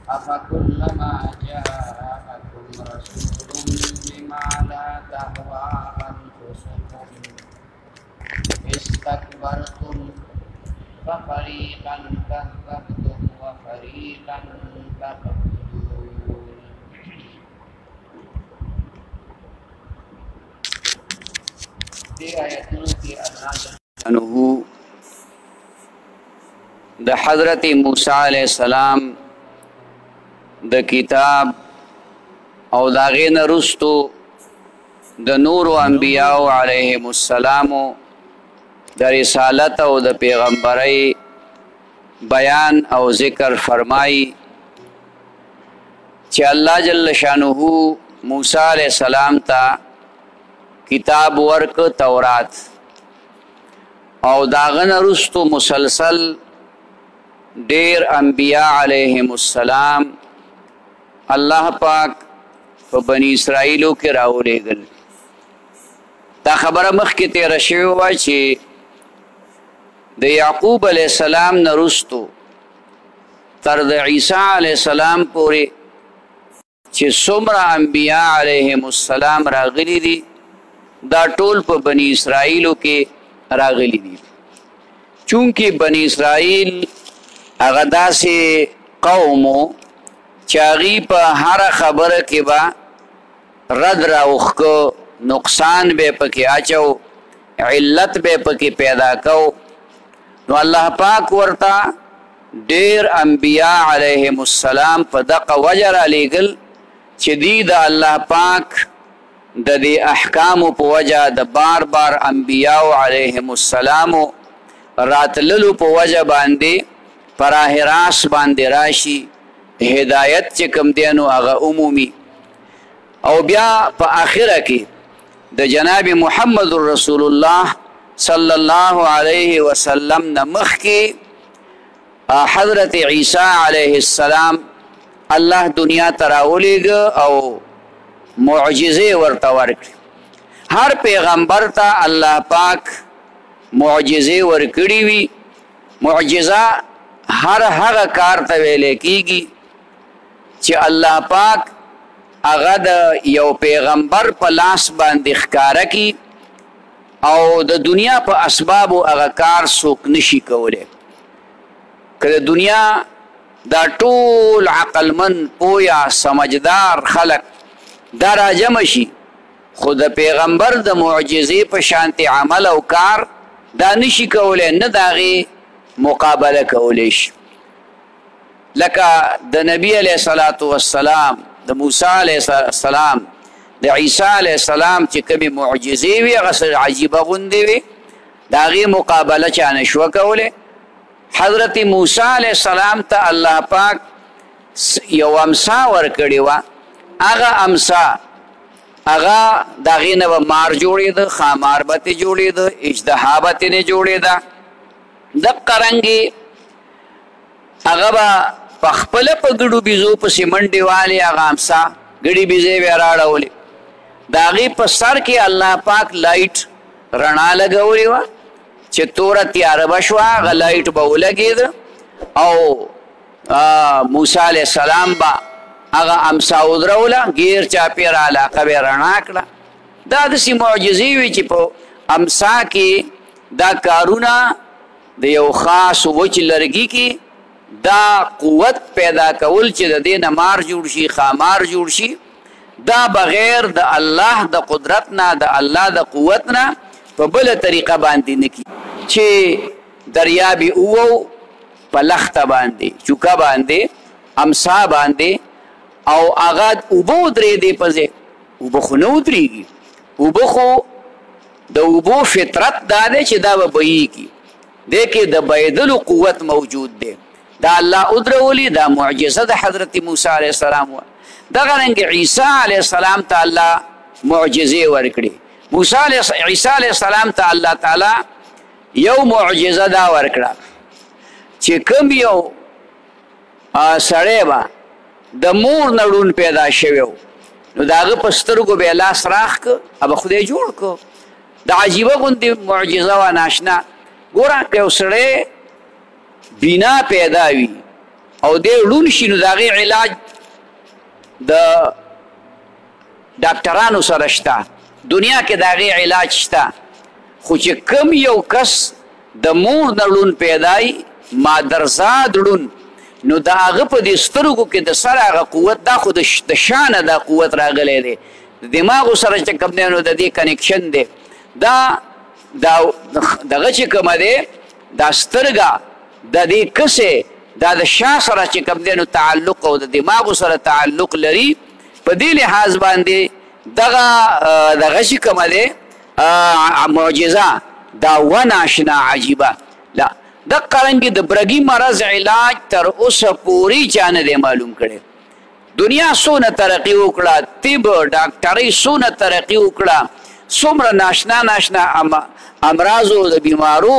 أفكلما جاءكم رسول بما لا تهوى أنفسكم استكبرتم ففريقا كذبتم وفريقا تقتلون. دې آیتونو کې الله د حضرت موسی علیہ السلام د کتاب او د هغې نه وروستو د نورو انبیاو علیهم السلام د رسالت او د پیغمبرۍ بیان او ذکر فرمایي چې الله جل شانه موسی علیہ السلام ته کتاب ورک تورات او د هغه نه وروستو مسلسل ډیر انبیاء علیهم السلام الله پاک په بنی اسرائیلو کې راولېږل. دا خبره مخکې تېره شوې وه چې د یعقوب علیه السلام نه وروستو تر د عیسی علیه السلام پورې چې څومره انبیاء علیهم السلام راغلي دي دا ټول په بنی اسرائیلو کې راغلي دي. چونکې بنی اسرائیل هغه داسې قوم چې هغوی په هره خبره کې به رد راوښکه، نقصان به یې پکې اچو، علت به یې پکې پیدا کو. نو الله پاک ورته ډېر انبیاء علیهم السلام په دغه وجه رالیږل چې دوی د الله پاک د دې احکامو په وجه د بار بار انبیاء علیهم السلامو راتللو په وجه باندې پراه راست باندې راشي، هدایت چې کوم دی نو هغه عمومي. او بیا په آخره کې د جناب محمد رسول الله صلی الله علیه وسلم نه مخکې حضرت عیسی علیه السلام الله دنیا ته راولېږه او معجزې ورته ورکړي. هر پیغمبر ته الله پاک معجزې ورکړي وي. معجزه هر هغه کار ته ویلې کېږي چې الله پاک هغه د یو پیغمبر په لاس باندې ښکاره کړي او د دنیا په اسبابو هغه کار څوک نشي کولی. که د دنیا دا ټول عقلمند پویا سمجدار خلک دا راجمع شي خو د پیغمبر د معجزې په شانتې عمل او کار دا نشي کولی، نه د هغې مقابله کولی شي. لکه د نبی علیه الصلاة والسلام، د موسی علیه السلام، د عیسی علیه السلام چې کومې معجزې وي هغه څه عجیبه غوندې وي، د هغې مقابله چا نشوه کولی. حضرت موسی علیه السلام ته الله پاک یو امسا ورکړې وه. هغه امسا هغه د هغې نه به مار جوړېده، خامار به ترې جوړېده، اژدها به ترې جوړېده. دقه رنګې هغه به په خپله په ګډو بیزو پسې منډې والې، هغه امسا ګډې بیزې به یې راړولې. د هغې په سر کې الله پاک لایټ رڼا لګولې وه چې توره تیاره به شوه، هغه لایټ به ولګېده او موسی علیه السلام به هغه امسا ودروله، غیر چاپېره علاقه به یې رڼا کړه. دا داسې معجزې وي چې په امسا کې دا کارونه د یو خاص وچ لرګي کې دا قوت پیدا کول چې د دې نه مار جوړ شي، خامار جوړ شي، دا بغیر د الله د قدرت نه، د الله د قوت نه په بله طریقه باندې نه کي. چې دریاب یې ووو په لخته باندې، چوکه باندې، امسا باندې، او هغه اوبه ودرېدې په ځای. اوبه خو نه ودرېږي، اوبه خو د اوبو فطرت دا دی چې دا به بهیږي، دې کې د بهېدلو قوت موجود دی. دا الله ادرولي، دا معجزه د حضرت موسی علیه السلام وه. دغه رنګ عیسی علیه السلام ته الله معجزې ورکړي. عیسی علیه السلام ته الله تعالی یو معجزه دا ورکړه چې کوم یو سړی به د مور نه ړوند پیدا شوی و، نو د هغه په سترګو به یې لاس راښ که هغه خدای جوړ که. د عجیبه غوندې معجزه وه ناشنا. ګوره که یو سړی بینا پیدا وي او دی ړوند شي، نو د هغې علاج د ډاکټرانو سره شته، دنیا کې د هغې علاج شته. خو چې کم یو کس د مور نه ړوند پیدا وي، مادرزاد ړوند، نو د هغه په دې سترګو کې د سر هغه قوت، دا خو د شانه دا قوت راغلی دی، د دماغو سره چې کوم دی نو د دې کنیکشن دی. دا دغه چې کومه دی دا سترګه د دې کسې دا د شا سره چې کوم دی نو تعلق او د دماغو سره تعلق لري. په دې لحاظ باندې دغه چې کومه دی معجزه دا وناشنا عجیبه. لا د قرنګي د برګي مرض علاج تر اوسه پوری چا نه دی معلوم کړي. دنیا څونه ترقي وکړه، طب ډاکټرۍ څونه ترقي وکړه، څومره ناشنا امراضو د بیمارو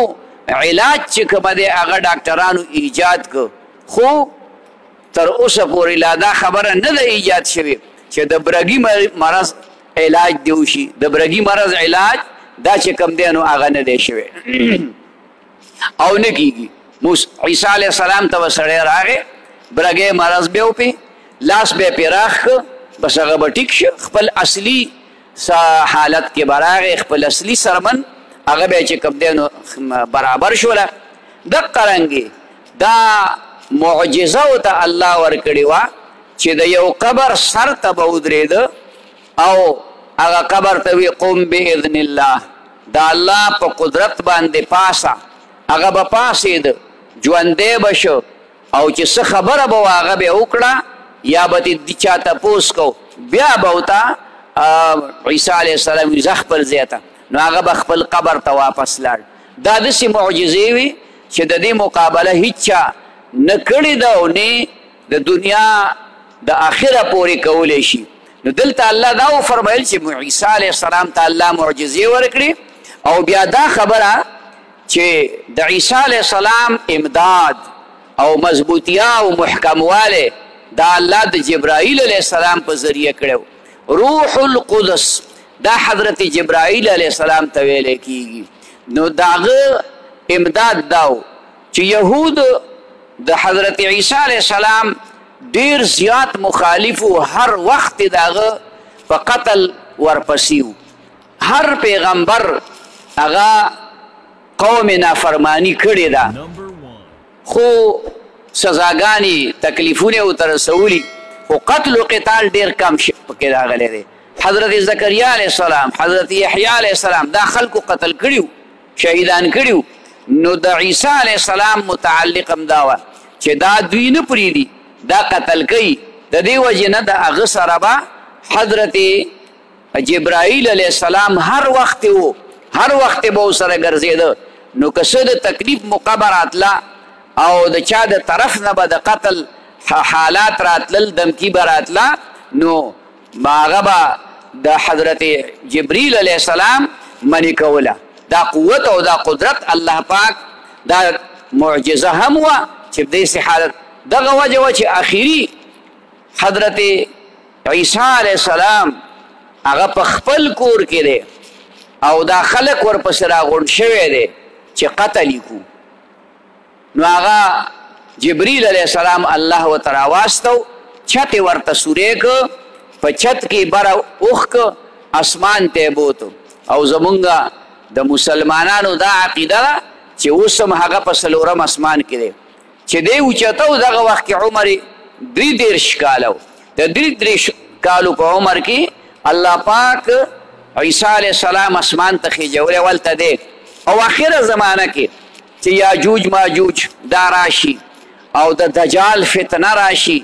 علاج چې کومه دی هغه ډاکټرانو ایجاد که، خو تر اوسه پورې لا دا خبره نه ده ایجاد شوې چې د برګي مرض علاج دی وشي. د برګي مرض علاج دا چې کوم دی نو هغه نه دی شوی او نه کېږي. عیسی علیه السلام ته به سړی راغی، برګی مرض به وپې، لاس به یې پرې راښ که، بس هغه به ټیک شه، خپل اصلي حالت کې به راغی، خپل اصلي سرمن هغه به چې کوم دی نو برابر شوله. دقه رنګې دا معجزه ورته الله ورکړې وه چې د یو قبر سر ته به ودرېده او هغه قبر ته وي قم باذن الله، د الله په قدرت باندې پاسه هغه به پاسېده، ژوندی به شو او چې څه خبره به وه هغه به یې وکړه یا به دې چا تپوس کو، بیا به ورته عیسی علیه السلام وي ځه خپل ځای ته، نو هغه به خپل قبر ته واپس لاړ. دا داسې معجزې وي چې د دې مقابله هیچ چا نه کړې ده او نه د دنیا د آخره پورې کولی شي. نو دلته الله دا وفرمایل چې عیسی علیه السلام ته الله معجزې ورکړي او بیا دا خبره چې د عیسی علیه السلام امداد او مضبوطیا او محکمواله دا الله د جبرائیل علیه السلام په ذریعه کړو. روح القدس دا حضرت جبرائیل علیه السلام ته ویلی کیږي. نو داغه امداد داو چې یهود د حضرت عیسی علیه السلام ډیر زیات مخالفو، هر وخت داغه په قتل ورپسیو. هر پیغمبر هغه قوم نافرمانی کړې ده، خو سزاګانې تکلیفونه ورته رسولي، خو قتل و قتال ډیر کم پکې راغلی دی. حضرت زکریا علیه السلام، حضرت یحیی علیه السلام دا خلکو قتل کړیو، شهیدان کړیو. نو د عیسی علیه السلام متعلق هم دا وه چې دا دوی نه پرېږدي، دا قتل کوي. د دې وجې نه د هغه سره به حضرت جبرائیل علیه السلام هر وخت و، هر وخت به ورسره ګرځېده. نو که څه د تکلیف موقع به راتله او د چا د طرف نه به د قتل حالات راتلل، دمکی به راتله، نو هغه به د حضرت جبریل علیه السلام منې کوله. دا قوت او دا قدرت الله پاک دا معجزه هم وه چې په داسې حالت. دغه وجه وه چې آخري حضرت عیسی علیه السلام هغه په خپل کور کې دی او دا خلک ورپسې راغونډ شوی دی چې قتل یې کړو. نو هغه جبریل علیه السلام الله ورته راواستو، چت یې ورته سوری که، په چت کې بره اوښ که، اسمان ته یې بوتو. او زمونږ د مسلمانانو دا عقیده ده چې اوس هم هغه په څلورم اسمان کې دی چې دی اوچته و. دغه وخت کې عمر یې 33 کاله و. د 33 کالو په عمر کې الله پاک عیسی علیه السلام اسمان ته خېجولی ولته دی. او آخره زمانه کې چې یاجوج ماجوج دا راشي او د دجال فتنه راشي،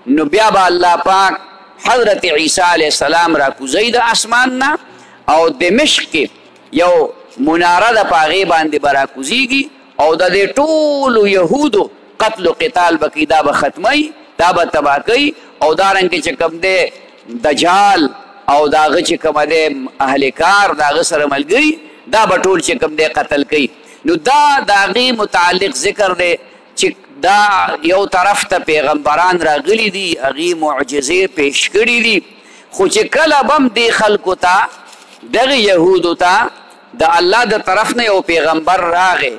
نو بیا به الله پاک حضرت عیسی علیه السلام را کوزوي د اسمان نه او دمشق کې یو مناره ده، په هغې باندې به راکوزیږي او د دې ټولو یهودو قتل و قتال به کوي، دا به ختموي، دا به تباه کوي. او دارنګې چې کوم دی دجال او داغه چې کومه دی اهل کار داغه سره ملګري دا به ټول چې کوم دی قتل کوي. نو دا د هغې متعلق ذکر دی چې دا یو طرف ته پیغمبران راغلي دي هغې معجزې پیش کړي دي خو چې کله به هم دې خلکو ته دغه یهودو ته د الله د طرف نه یو پیغمبر راغی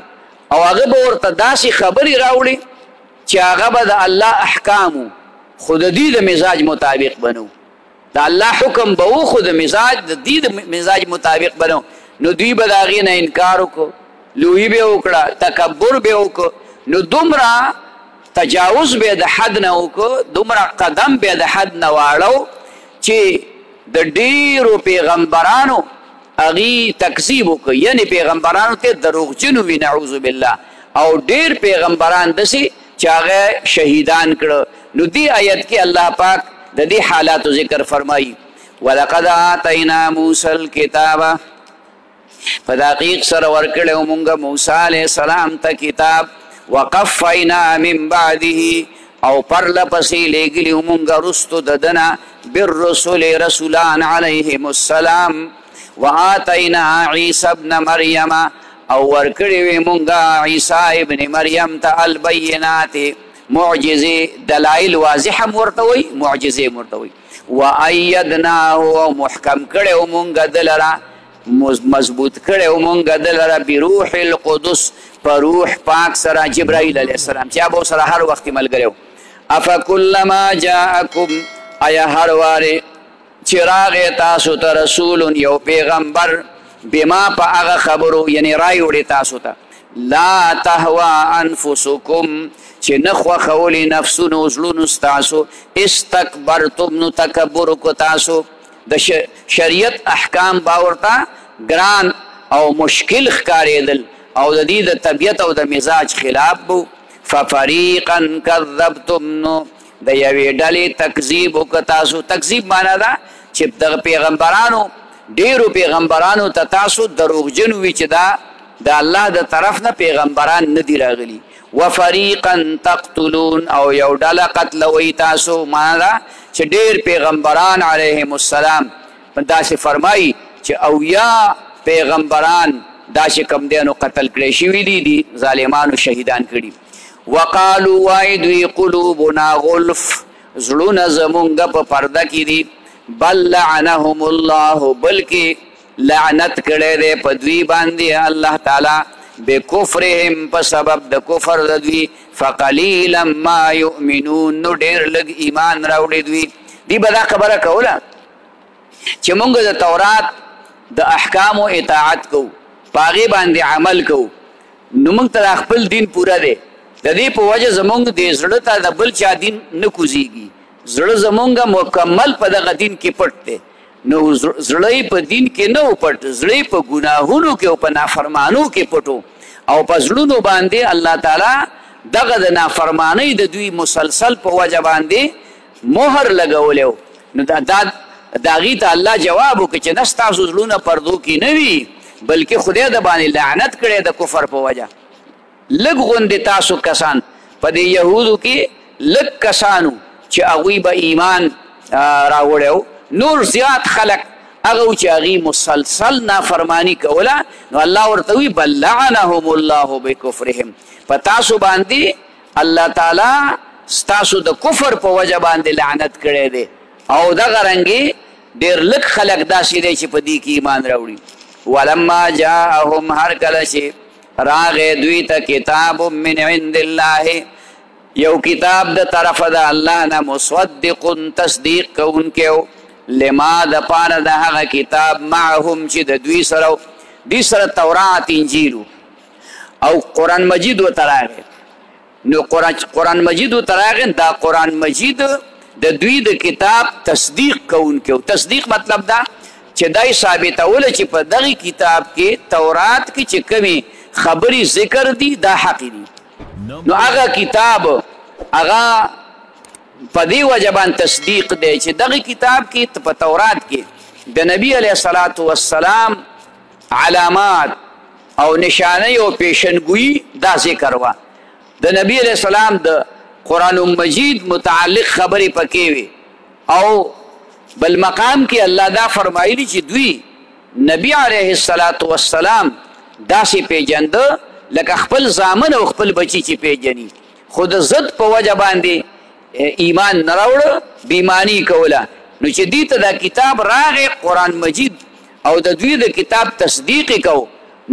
او هغه به ورته داسې خبرې راوړي چې هغه به د الله احکامو خو د دې د مزاج مطابق بنو د الله حکم به و خو د مزاج د دې د مزاج مطابق بنو. نو دوی به د هغې نه انکار وکړو لویي به وکړه تکبر به وکړو نو دومره تجاوز به د حد نه وکړو دومره قدم به د حد نه واړو چې د ډېرو پیغمبرانو هغې تکذیب وکړو یعنې پیغمبرانو ته دروغجن وي نعوذ بالله او ډېر پیغمبران داسې چې هغه شهیدان کړه. نو دې آیت کې الله پاک د دې حالاتو ذکر فرمایي ولقد آتینا موسی الکتاب په تحقیق سره ورکړی مونږ موسی علیه السلام ته کتاب وقفینا من بعده او پرله پسې لیږلي مونږ رستو د ده نه بالرسل رسولان علیهم السلام وآتینا عیسی ابن مریم او ورکړی وی مونږ عیسی ابن مریم ته البینات معجزې دلایل واضح هم ورته وایي معجزې هم ورته وایي وایدناه او محکم کړی مونږ ده لره مضبوط کړی مونږ ده لره بروح القدس په روح پاک سره جبرائیل علیه السلام چې هغه سره هر وخت ملګری و. افکلما جاءکم آیا هر وارې چې راغی تاسو ته رسول یو پیغمبر بما په هغه خبرو یعنی رای وړې تاسو ته لا تهوا انفسکم چې نه خوښولې نفسونو زړونو ستاسو استکبرتم نو تکبر کو تاسو د شریعت احکام به ورته ګران او مشکل ښکارېدل او د دې د طبیعت او د مزاج خلاف بو ففریقا کذبتم نو د یوې ډلې تکذیب وکړه تاسو. تکذیب معنا ده چې دغه پیغمبرانو ډېرو پیغمبرانو ته تاسو دروغجن وي چې دا د الله د طرف نه پیغمبران نه دي راغلي. وفریقا تقتلون او یو ډله قتلوئ تاسو معنا ده چې ډېر پیغمبران علیهم السلام داسې فرمایي چې اویا پیغمبران داسې کم دی نو قتل کړی شوي دي ظالمانو شهیدان کړي. وقالو وای دوی قلوبنا غلف زړونه زمونږ په پرده کې دي بل لعنهم الله بلکې لعنت کړی دی په دوی باندې الله تعالی بکفرهم په سبب د کفر د دوی فقلیلا ما یؤمنون نو ډېر لږ ایمان راوړي دوی به دا خبره کوله چې مونږ د تورات د احکامو اطاعت کوو په هغې باندې عمل کوو نو مونږ ته خپل دین پوره دی د دې په وجه زمونږ د زړه ته د بل چا دین نه کوزیږي زړه زمونږ مکمل په دغه دین کې پټ دی نو زړه په دین کې نه و پټ زړه په ګناهونو کې او په نافرمانو کې پټو او په زړونو باندې الله تعالی دغه د نافرمانۍ د دوی مسلسل په وجه باندې مهر لګولی نو د هغې ته الله جواب وکړي چې نه ستاسو زړونه پردو کې نه وي بلکې خدای د باندې لعنت کړی د کفر په وجه. لږ غوندې تاسو کسان په دې یهودو کې لږ کسانو چې هغوی به ایمان راوړی نور زیات خلق هغه و چې هغې مسلسل نافرمانی کوله نو الله ورته وایي بل لعنهم الله بکفرهم په تاسو باندې الله تعالی ستاسو د کفر په وجه باندې لعنت کړی دی او دغه رنګې ډېر لږ خلق داسې دی چې په دې کې ایمان راوړي. ولما جاءهم هر کله چې راغې دوی ته کتاب من عند الله یو کتاب د طرفه د الله نه مصدق تصدیق کوونکی لما د پاره د هغه کتاب معهم چې د دوی سره تورات انجیل او قرآن مجید ورته راغی نو قرآن مجید ورته راغی دا قرآن مجید د دوی د کتاب تصدیق کوونکی تصدیق مطلب دا چې دای ثابتوله چې په دغه کتاب کې تورات کې چې کومې خبرې ذکر دي دا حق دي نو هغه کتاب هغه په دې وجه باندې تصدیق دی چې دغه کتاب کې په تورات کې د نبی علیه الصلاة والسلام علامات او نشانه او پیشنگویی دا ذکر وا د نبی علیہ السلام د قرآن مجید متعلق خبرې پکې وي او بل مقام کې الله دا فرمایلی چې دوی نبی علیه السلام داسې پیژنده لکه خپل زامن او خپل بچی چې پیژني، خو د ضد په وجه باندې ایمان نه راوړه، بیمانی کوله. نو چې دوی ته دا کتاب راغی قرآن مجید او د دوی د کتاب تصدیق کو،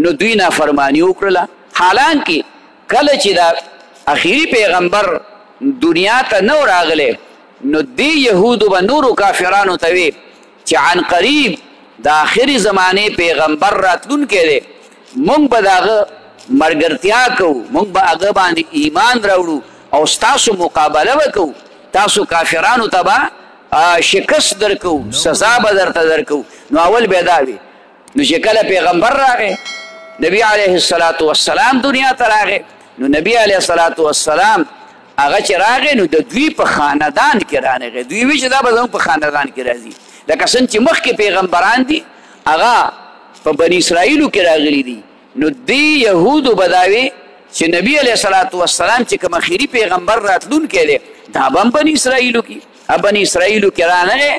نو دوی نافرمانی وکړله. حالانکه کله چې دا اخیری پیغمبر دنیا ته نو راغلی، نو دی یهودو به نورو کافرانو ته وی چې عن قریب د آخري زمانې پیغمبر راتلونکی دی، مونږ به د هغه ملګرتیا کوو، مونږ به هغه باندې ایمان راوړو او ستاسو مقابله به کوو، تاسو کافرانو ته به شکست درکو، سزا به درته درکو. نو اول به دا وي. نو چې کله پیغمبر راغی، نبی علیه السلام دنیا ته راغی، نو نبی علیه السلام هغه چې راغی نو د دوی په خاندان کې رانغی. دوی وی چې دا به زموږ په خاندان کې راځي، لکه څنګه چې مخکې پیغمبران دي هغه په بني اسرائیلو کې راغلي دي. نو دی یهودو به دا وی چې نبی علیه السلام چې کوم اخري پیغمبر راتلونکی دی دا به هم بني اسرائیلو کې، بني اسرائیلو کې رانغی،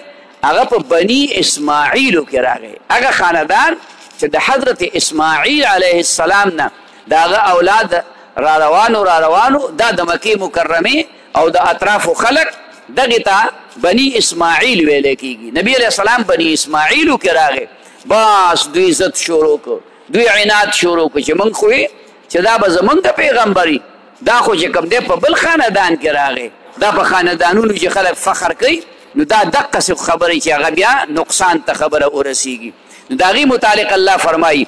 هغه په بني اسماعیلو کې راغی. هغه خاندان چې د حضرت اسماعیل علیه السلام نه د هغه اولاد را روانو دا د مکې مکرمې او د اطرافو خلق دغې ته بني اسماعیل ویلی کېږي. نبی علیه السلام بني اسماعیلو کې راغی، بس دوی ضد شروع کړ، دوی عناد شروع کړ چې موږ خو چې دا به زمونږ د پیغمبري، دا خو چې کوم دی په بل خاندان کې راغی، دا په خاندانونو چې خلک فخر کوي، نو دا دقسې خبرې چې هغه بیا نقصان ته خبره ورسیږي. نو د هغې متعلق الله فرمایي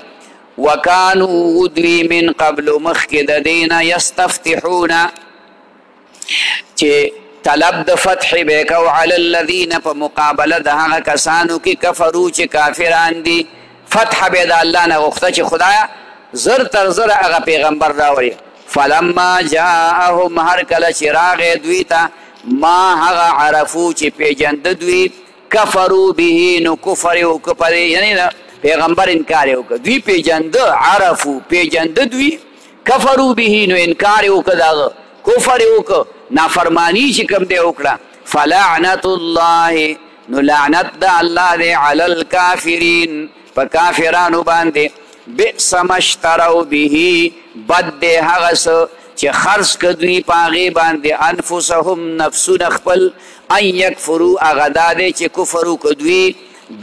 وکانو دوی من قبل مخکې د دې نه یستفتحون چې طلب د فتح به کو علی الذین په مقابله د هغه کسانو کې کفرو چې کافران دي. فتح به د الله نه غوښته چې خدایا زر تر زر هغه پیغمبر راوړي. فلما جاءهم هر کله چې راغی دوی ته ما هغه عرفو چې پیژنده دوی کفرو به نو کفر یې وکړه په یعنی پیغمبر انکار یې وکړه. دوی پیژنده عرفو پیژنده دوی کفرو به نو انکار یې وکړه، د هغه کفر یې وکړه، نافرمانی چې کوم دی وکړه. فلعنت الله نو لعنت د الله دی علی الکافرین په کافرانو باندې. بئس ما اشتروا به بد دی هغه څه چې خرڅ کړه دوی په هغې باندې انفسهم نفسونه خپل ان یکفروا هغه دا دی چې کفر وکړه دوی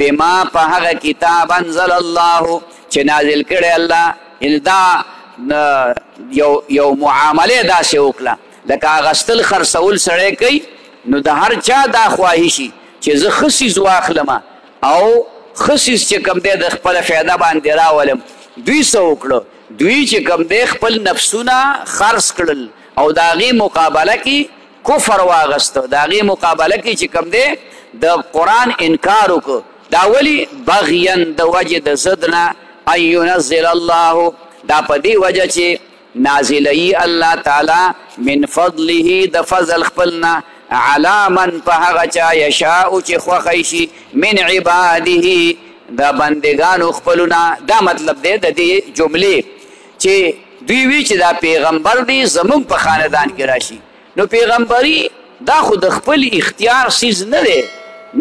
بما په هغه کتاب انزل الله چې نازل کړی الله. یعنې دا یو معامله داسې وکړه لکه اغستل خرڅول سړی کوي، نو د هر چا دا خواهشي چې زه ښه څیز واخلم او ښه څیز چې کوم دی د خپله فایده باندې راولم. دوی څه وکړه؟ دوی چې کوم دی خپل نفسونه خرڅ کړل او د هغې مقابله کې کفر واغسته، د هغې مقابله کې چې کوم دی د قرآن انکار وکړه. دا ولې بغین د وجې د ضد نه ان ینزل الله، دا په دې وجه چې نازلوي الله تعالی من فضله د فضل خپلنا علی من په هغه چا یشاء چې خوښی شي من عباده د بندگانو خپلونه. دا مطلب دی د دې جملې چې دوی وی چې دا پیغمبر دی زمونږ په خاندان کې راشي. نو پیغمبري دا خو د خپل اختیار سیز نه دی،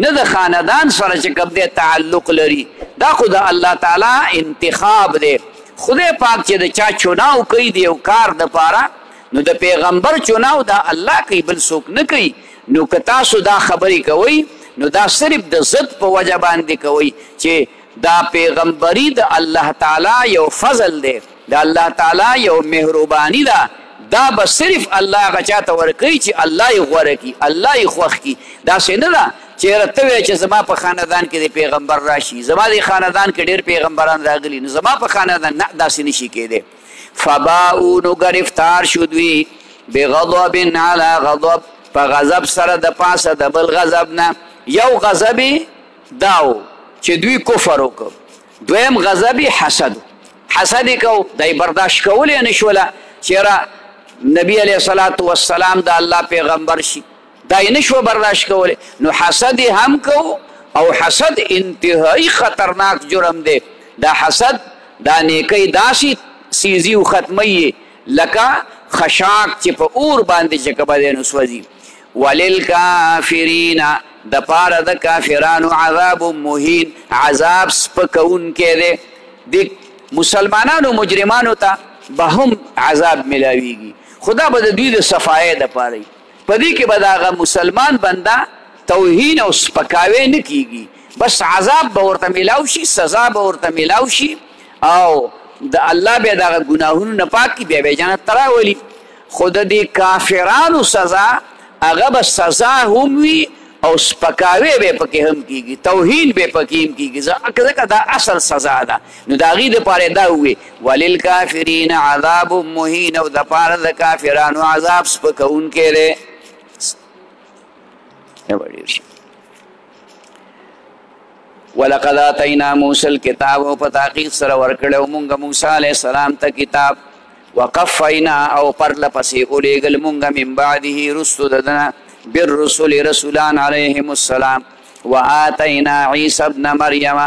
نه د خاندان سره چې کوم دی تعلق لري، دا خو د الله تعالی انتخاب دی. خدای پاک چې د چا چناو کوي د یو کار دپاره، نو د پیغمبر چناو دا الله کوي، بل څوک نه کوي. نو که تاسو دا خبرې کوئ نو دا صرف د ضد په وجه باندې کوئ چې دا پیغمبري د الله تعالی یو فضل دی، د الله تعالی یو مهرباني ده. دا به صرف الله هغه چاته ورکوي چې الله یې غوره کړي، الله یې خوښ کړي. داسې نه ده چېرې ته وایې چې زما په خاندان کې د پیغمبر راشي، زما د خاندان کې ډېر پیغمبران راغلي، نو زما په خاندان نه، داسې نشي کېدی. فباؤ نو گرفتار شو دوی بغضب علی غضب په غضب سره د پاسه د بل غضب نه. یو غضب داو چې دوی کفر وکړ، دویم غضب حسد، حسد یې کو، دی برداشت کولی نه شوله چېرې نبی علیه السلام د الله پیغمبر شي، دا یې نه شوه برداشت کولی. نو حسد یې هم کو، او حسد انتهایی خطرناک جرم دی. دا حسد دا نیکی داسې سیزي و ختمی لکه خشاک چې په اور باندې چې کومه دی نو سوځي. وللکافرین د پاره د کافرانو عذاب مهین، عذاب سپکونکی دی. د مسلمانانو مجرمانو ته به هم عذاب ملاویږي، خدا به د دوی د صفایۍ دپاره وي. په دې کې به د هغه مسلمان بنده توهین او سپکاوی نه کیږي، بس عذاب به ورته میلاو شي، سزا به ورته میلاو شي، او د الله بیا د هغه ګناهونو نه پاک کړي، بیا به یې جنت ته راولي. خو د دې کافرانو سزا هغه به سزا هم وي او سپکاوی به پکې هم کیږي، توهین به پکې هم کیږي، ځکه دا اصل سزا ده. نو د هغې دپاره دا ووی وللکافرین عذاب مهین، او دپاره د کافرانو عذاب سپکونکی دی. ولقد آتینا موسی الکتاب، او په تحقیق سره ورکړی مونږ موسی علیه السلام ته کتاب. وقفینا، او پرله پسې اولیږل مونږ من بعده رستو د ده نه بالرسل رسولان علیهم السلام. وآتینا عیسی ابن مریم،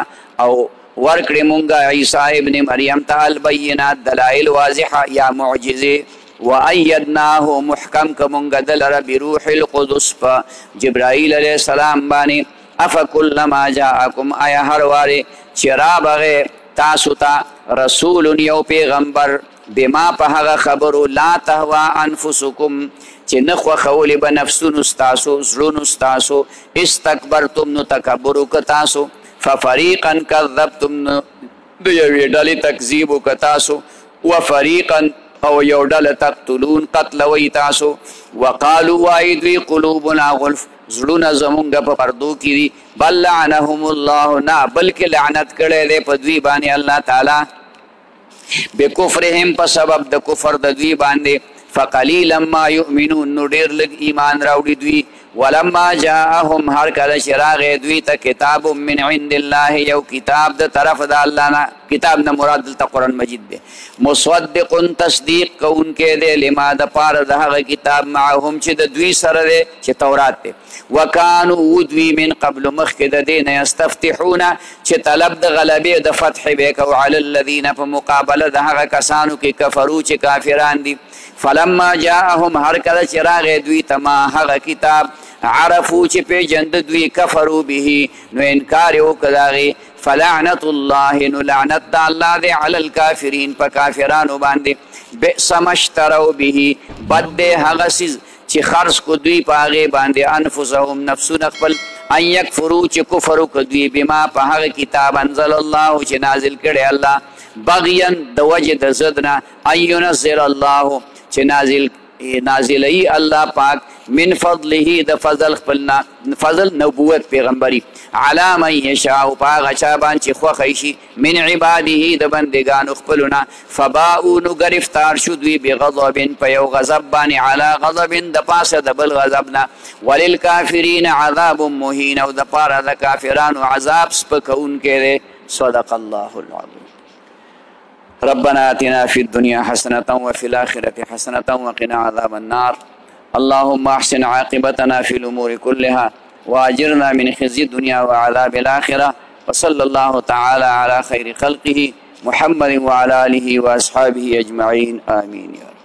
او ورکړې مونږ عیسی ابن مریم ته البینات دلایل واضحه یا معجزې. وایدناه، محکم که مونږ ده لره بروح القدس په جبرائیل علیه السلام باندې. افکلما جاءکم، آیا هر وارې چې رابغې تاسو ته رسول یو پیغمبر بما په هغه خبرو لا تهوا انفسکم چې نه خوښولې به نفسونو ستاسو، زړونو ستاسو، استکبرتم، نو تکبر وکړه تاسو، ففریقا کذبتم، نو د یوې ډلې تکذیب وکړه تاسو، وفریقا، او یو ډله تقتلون، قتلوئ تاسو. وقالو، وایي دوی قلوبنا غلف، زړونه زمونږ په پردو کې دي. بل لعنهم الله، نه بلکې لعنت کړی دی په دوی باندې الله تعالی، بکفرهم، په سبب د کفر د دوی باندې. فقلیلا ما یؤمنون، نو ډېر لږ ایمان راوړي دوی. ولما جاءهم، هر کله چې راغی دوی ته کتاب من عند الله، یو کتاب د طرف د الله نه، کتاب نه مراد دلته قرآن مجید دی. مصدق، تصدیق کوونکی دی، لما د پاره د هغه کتاب معهم چې د دوی سره دی، چې تورات دی. وکانو، دوی من قبل مخکې د دې نه یستفتحون، چې طلب د غلبې د فتح به کوي علی الذین، په مقابله د هغه کسانو کې کفرو چې کافران دي. فلما جاءهم، هر کله چې راغی دوی ته ما هغه کتاب، عرفو چې پیژند دوی کفرو به، نو انکار یې وکړ د هغې. فلعنت الله، نو لعنت د الله دی علی الکافرین، په کافرانو باندې. بئس ما اشتروا به، بد دی هغه څیز چې خرڅ کو دوی په هغې باندې، انفسهم، نفسونه خپل، ان یکفرو، چې کفر وکړه دوی، بما په هغه کتاب انزل الله، چې نازل کړی الله، بغیا، د وجې د ضد نه، ان ینزل الله، چې نازلوي الله پاک، من فضله، د فضل خپلنا، فضل نبوت پیغمبري، علی من یشاء، په هغه چا باندې چې خوښی شي، من عباده، د بندګانو خپلونه. فباؤ، نو ګرفتار شو دوی، بغضب، په یو غضب باندې، علی غضب، د پاسه د بل غضب نه. وللکافرین عذاب مهین، او د پاره د کافرانو عذاب سپکونکی دی. صدق الله العظیم. ربنا آتنا في الدنيا حسنة وفي الآخرة حسنة وقنا عذاب النار. اللهم احسن عاقبتنا في الأمور كلها وأجرنا من خزي الدنيا وعذاب الآخرة. وصلى الله تعالى على خير خلقه محمد وعلى آله وأصحابه أجمعين. آمين يا رب.